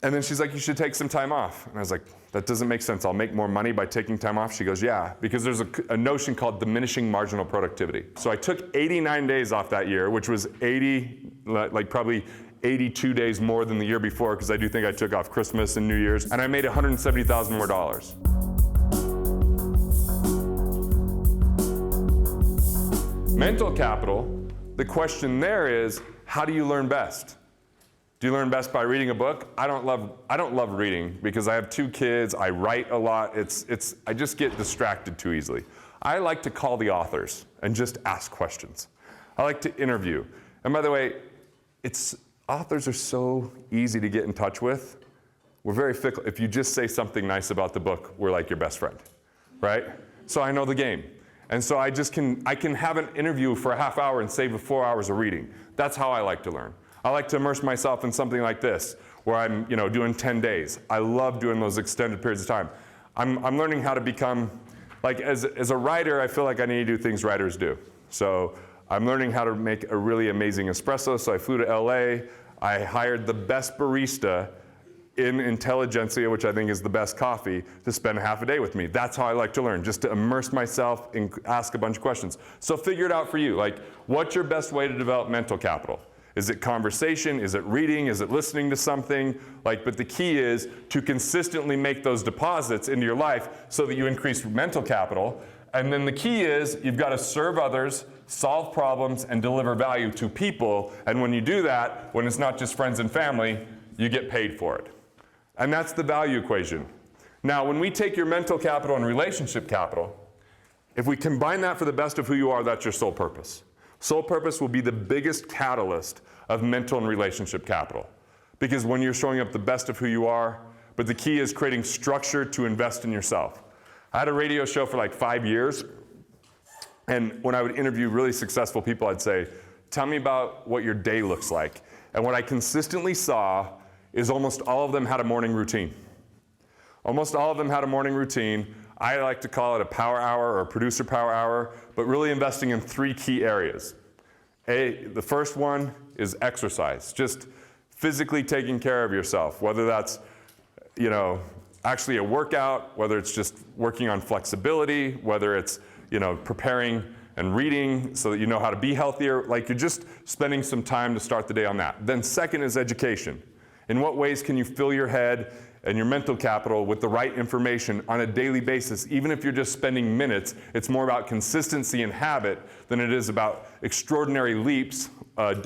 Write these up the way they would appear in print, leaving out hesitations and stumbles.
And then she's like, you should take some time off. And I was like, that doesn't make sense. I'll make more money by taking time off. She goes, yeah, because there's a notion called diminishing marginal productivity. So I took 89 days off that year, which was probably 82 days more than the year before, because I do think I took off Christmas and New Year's, and I made $170,000 more dollars. Mental capital, the question there is, how do you learn best? Do you learn best by reading a book? I don't love reading because I have 2 kids, I write a lot, I just get distracted too easily. I like to call the authors and just ask questions. I like to interview. And by the way, authors are so easy to get in touch with. We're very fickle. If you just say something nice about the book, we're like your best friend, right? So I know the game. And so I can have an interview for a half hour and save 4 hours of reading. That's how I like to learn. I like to immerse myself in something like this, where I'm doing 10 days. I love doing those extended periods of time. I'm learning how to become, like as a writer, I feel like I need to do things writers do. So I'm learning how to make a really amazing espresso. So I flew to LA. I hired the best barista in Intelligentsia, which I think is the best coffee, to spend half a day with me. That's how I like to learn, just to immerse myself and ask a bunch of questions. So figure it out for you. Like, what's your best way to develop mental capital? Is it conversation? Is it reading? Is it listening to something? But the key is to consistently make those deposits into your life so that you increase mental capital. And then the key is you've got to serve others, solve problems, and deliver value to people. And when you do that, when it's not just friends and family, you get paid for it. And that's the value equation. Now, when we take your mental capital and relationship capital, if we combine that for the best of who you are, that's your sole purpose. Sole purpose will be the biggest catalyst of mental and relationship capital. Because when you're showing up the best of who you are, but the key is creating structure to invest in yourself. I had a radio show for like 5 years, and when I would interview really successful people, I'd say, tell me about what your day looks like. And what I consistently saw is almost all of them had a morning routine. Almost all of them had a morning routine. I like to call it a power hour or a producer power hour, but really investing in 3 key areas. The first one is exercise, just physically taking care of yourself, whether that's actually a workout, whether it's just working on flexibility, whether it's preparing and reading so that you know how to be healthier. Like, you're just spending some time to start the day on that. Then second is education. In what ways can you fill your head and your mental capital with the right information on a daily basis? Even if you're just spending minutes, it's more about consistency and habit than it is about extraordinary leaps, one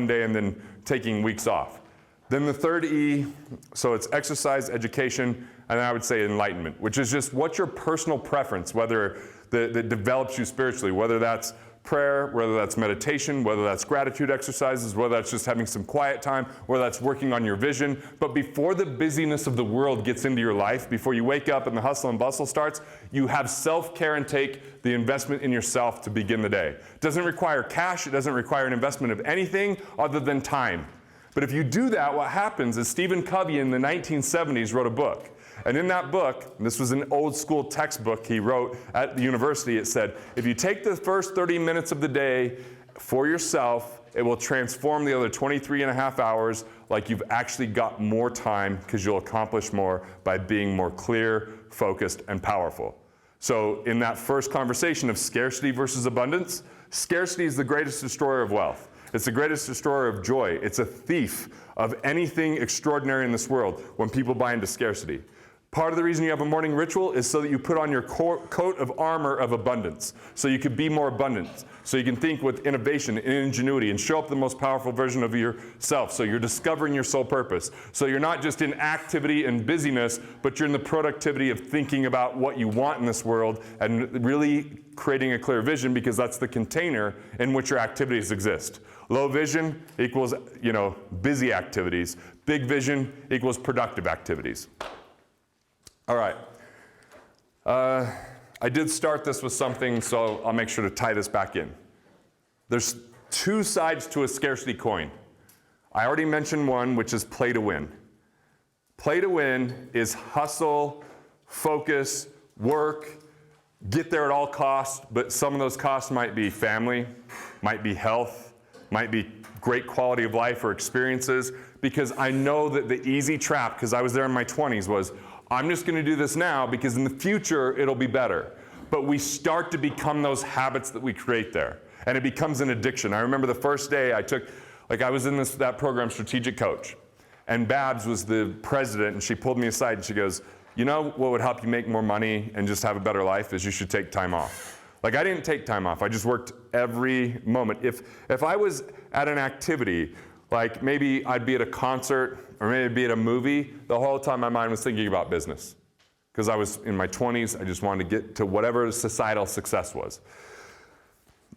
day and then taking weeks off. Then the third E, so it's exercise, education, and I would say enlightenment, which is just what's your personal preference, whether that develops you spiritually, whether that's prayer, whether that's meditation, whether that's gratitude exercises, whether that's just having some quiet time, whether that's working on your vision. But before the busyness of the world gets into your life, before you wake up and the hustle and bustle starts, you have self-care and take the investment in yourself to begin the day. It doesn't require cash. It doesn't require an investment of anything other than time. But if you do that, what happens is Stephen Covey in the 1970s wrote a book. And in that book, and this was an old school textbook he wrote at the university, it said, if you take the first 30 minutes of the day for yourself, it will transform the other 23 and a half hours like you've actually got more time because you'll accomplish more by being more clear, focused, and powerful. So in that first conversation of scarcity versus abundance, scarcity is the greatest destroyer of wealth. It's the greatest destroyer of joy. It's a thief of anything extraordinary in this world when people buy into scarcity. Part of the reason you have a morning ritual is so that you put on your coat of armor of abundance, so you can be more abundant, so you can think with innovation and ingenuity and show up the most powerful version of yourself, so you're discovering your soul purpose. So you're not just in activity and busyness, but you're in the productivity of thinking about what you want in this world and really creating a clear vision, because that's the container in which your activities exist. Low vision equals, busy activities. Big vision equals productive activities. All right. I did start this with something, so I'll make sure to tie this back in. There's 2 sides to a scarcity coin. I already mentioned one, which is play to win. Play to win is hustle, focus, work, get there at all costs, but some of those costs might be family, might be health, might be great quality of life or experiences, because I know that the easy trap, because I was there in my 20s, was I'm just going to do this now because in the future it'll be better. But we start to become those habits that we create there, and it becomes an addiction. I remember the first day I was in that program, Strategic Coach, and Babs was the president, and she pulled me aside and she goes, you know what would help you make more money and just have a better life is you should take time off. Like, I didn't take time off. I just worked every moment. If I was at an activity, like maybe I'd be at a concert or maybe I'd be at a movie, the whole time my mind was thinking about business. Because I was in my 20s, I just wanted to get to whatever societal success was.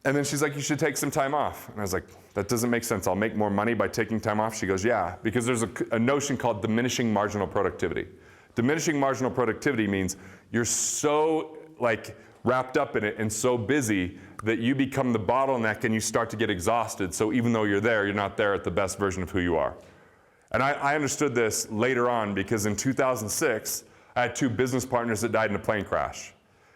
And then she's like, you should take some time off. And I was like, that doesn't make sense. I'll make more money by taking time off. She goes, yeah, because there's a notion called diminishing marginal productivity. Diminishing marginal productivity means you're so wrapped up in it and so busy that you become the bottleneck and you start to get exhausted. So even though you're there, you're not there at the best version of who you are. And I understood this later on because in 2006, I had 2 business partners that died in a plane crash.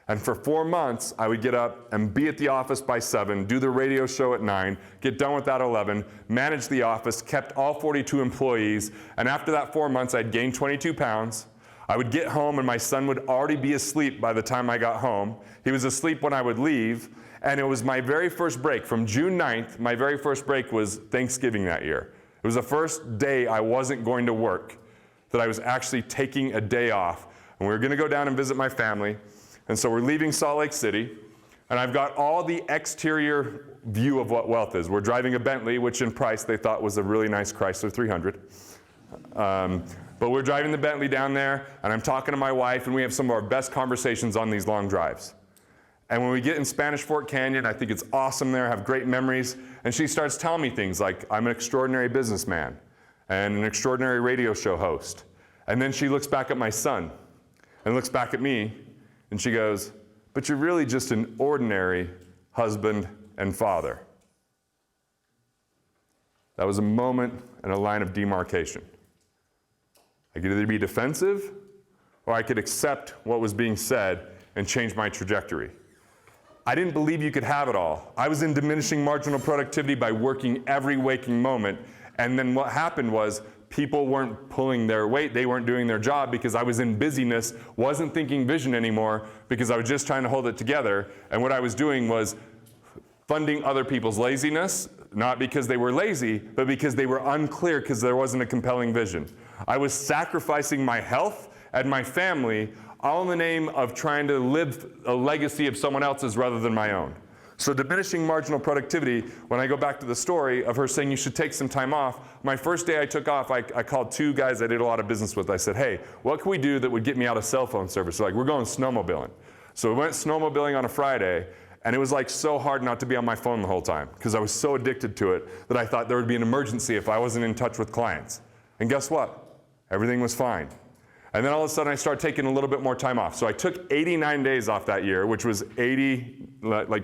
And for 4 months, I would get up and be at the office by 7, do the radio show at 9, get done with that at 11, manage the office, kept all 42 employees, and after that 4 months, I'd gained 22 pounds. I would get home and my son would already be asleep by the time I got home. He was asleep when I would leave, and it was my very first break. From June 9th, my very first break was Thanksgiving that year. It was the first day I wasn't going to work, that I was actually taking a day off. And we were going to go down and visit my family. And so we're leaving Salt Lake City, and I've got all the exterior view of what wealth is. We're driving a Bentley, which in price they thought was a really nice Chrysler 300. But we're driving the Bentley down there, and I'm talking to my wife, and we have some of our best conversations on these long drives. And when we get in Spanish Fork Canyon, I think it's awesome there, I have great memories, and she starts telling me things like, I'm an extraordinary businessman and an extraordinary radio show host. And then she looks back at my son and looks back at me, and she goes, but you're really just an ordinary husband and father. That was a moment and a line of demarcation. I could either be defensive, or I could accept what was being said and change my trajectory. I didn't believe you could have it all. I was in diminishing marginal productivity by working every waking moment, and then what happened was people weren't pulling their weight, they weren't doing their job because I was in busyness, wasn't thinking vision anymore because I was just trying to hold it together, and what I was doing was funding other people's laziness, not because they were lazy, but because they were unclear because there wasn't a compelling vision. I was sacrificing my health and my family all in the name of trying to live a legacy of someone else's rather than my own. So diminishing marginal productivity, when I go back to the story of her saying you should take some time off, my first day I took off, I called 2 guys I did a lot of business with. I said, hey, what can we do that would get me out of cell phone service? They're like, we're going snowmobiling. So we went snowmobiling on a Friday, and it was so hard not to be on my phone the whole time because I was so addicted to it that I thought there would be an emergency if I wasn't in touch with clients. And guess what? Everything was fine. And then all of a sudden I started taking a little bit more time off. So I took 89 days off that year, which was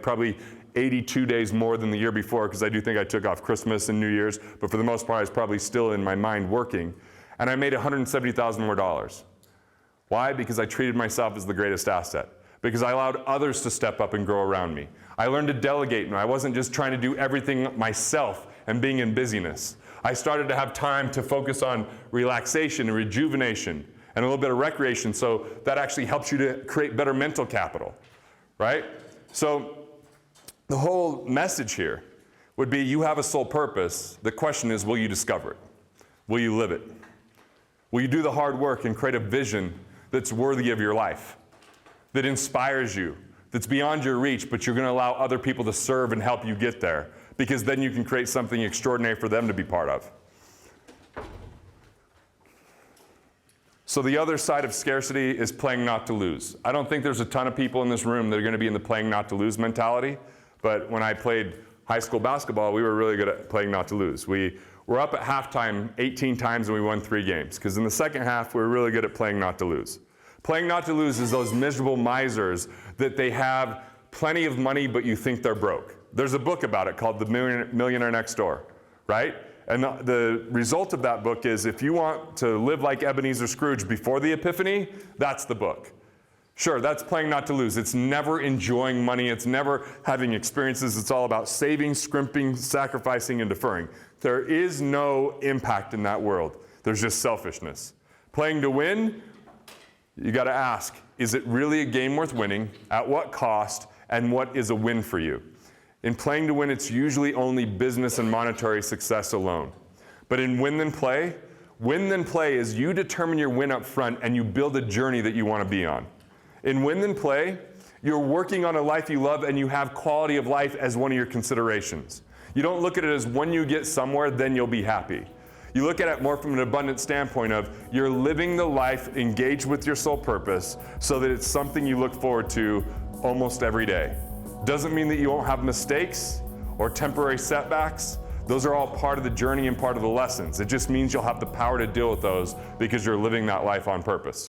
probably 82 days more than the year before, because I do think I took off Christmas and New Year's, but for the most part I was probably still in my mind working. And I made $170,000 more. Why? Because I treated myself as the greatest asset. Because I allowed others to step up and grow around me. I learned to delegate, and I wasn't just trying to do everything myself and being in busyness. I started to have time to focus on relaxation and rejuvenation and a little bit of recreation, so that actually helps you to create better mental capital, right? So the whole message here would be you have a sole purpose. The question is, will you discover it? Will you live it? Will you do the hard work and create a vision that's worthy of your life, that inspires you, that's beyond your reach, but you're going to allow other people to serve and help you get there, because then you can create something extraordinary for them to be part of. So the other side of scarcity is playing not to lose. I don't think there's a ton of people in this room that are going to be in the playing not to lose mentality, but when I played high school basketball, we were really good at playing not to lose. We were up at halftime 18 times and we won 3 games, because in the second half, we were really good at playing not to lose. Playing not to lose is those miserable misers that they have plenty of money, but you think they're broke. There's a book about it called The Millionaire Next Door, right? And the result of that book is if you want to live like Ebenezer Scrooge before the Epiphany, that's the book. Sure, that's playing not to lose. It's never enjoying money. It's never having experiences. It's all about saving, scrimping, sacrificing, and deferring. There is no impact in that world. There's just selfishness. Playing to win, you got to ask, is it really a game worth winning? At what cost? And what is a win for you? In playing to win, it's usually only business and monetary success alone. But in win then play is you determine your win up front and you build a journey that you want to be on. In win then play, you're working on a life you love and you have quality of life as one of your considerations. You don't look at it as when you get somewhere, then you'll be happy. You look at it more from an abundant standpoint of you're living the life engaged with your sole purpose so that it's something you look forward to almost every day. Doesn't mean that you won't have mistakes or temporary setbacks. Those are all part of the journey and part of the lessons. It just means you'll have the power to deal with those because you're living that life on purpose.